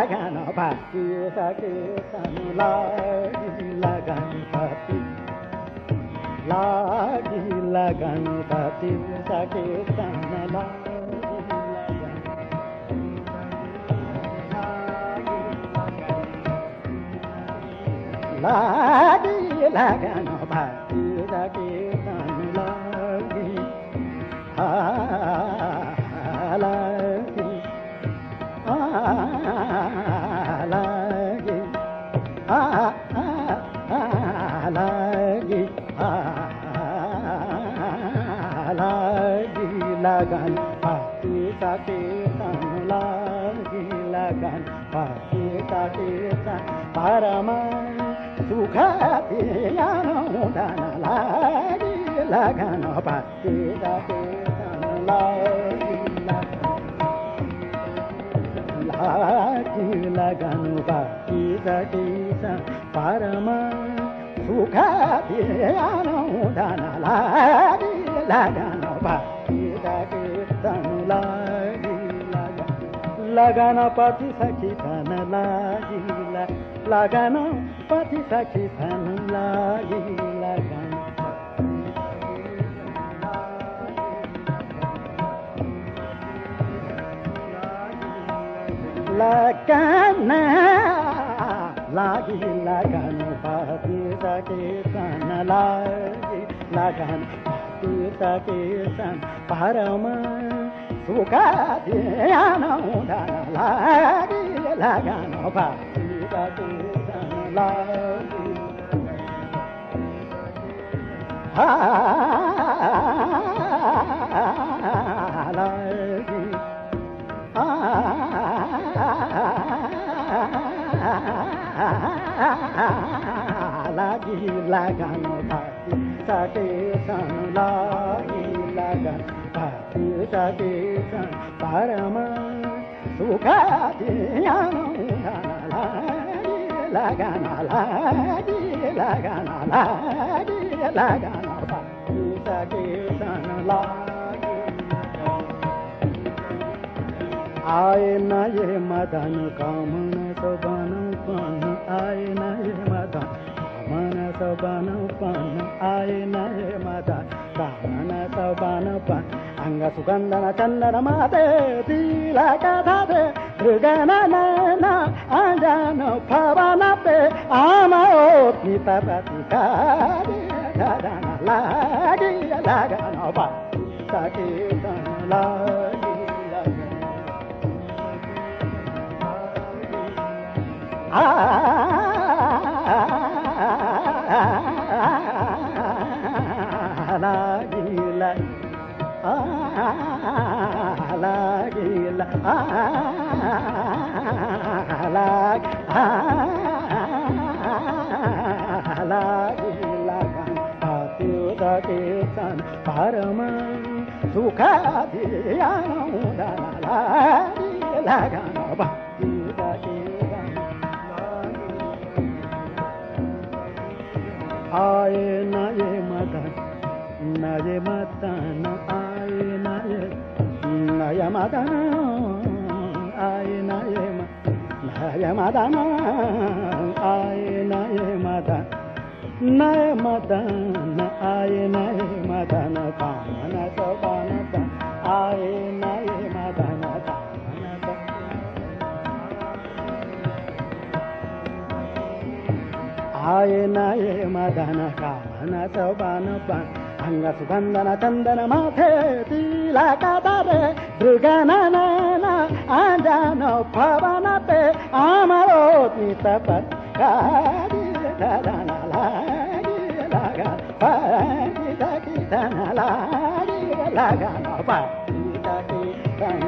Pati sake san lagan pati lagan pati sake san lagan pati sake san lagan pati sake san lagan pati sake san parama sukhati anudana lagan pati sake san lagan pati sake san parama sukhati anudana lagan pati sake san lagan pati sake san lagan pati sake san lagan lagan pati sake san lagan pati sake san parama sukhati anudana lagan pati sake san lagan pati sake san lagan pati sake san parama sukhati anudana lagan pati sake san आए न ये मदन कामन सबन पन आए न ये मदन कामन सबन पन आए न ये मदन कामन सबन पन अंग सुगंधन चंदन माते तिलक धाते मृगन नयन अंजन पवन पे आमोत्नि प्रतिकारी धरन लागी लगन पति सके सन परम सुखति लगन भक्ति आए न ये मदन न ये मदन आए न ये मदन आए न ये मदन आए न ये मदन न ये मदन आए न ये मदन कामन सबन आए न ये मदन आए न ये मदन कामन सबन अंग सुगंधन चंदन माथे तिलक धाते मृगन नयन अंजन पवन पे आमरोत्नि प्रतिकारी धरन लगन पति सके san लगन पति सके san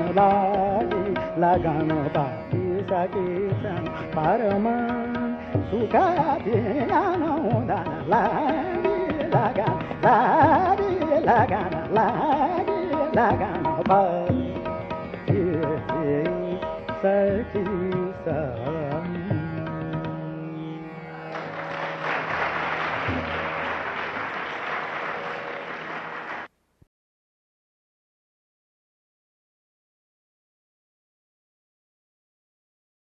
लगन पति सके san परम सुखति आनंदन लगन पति सके san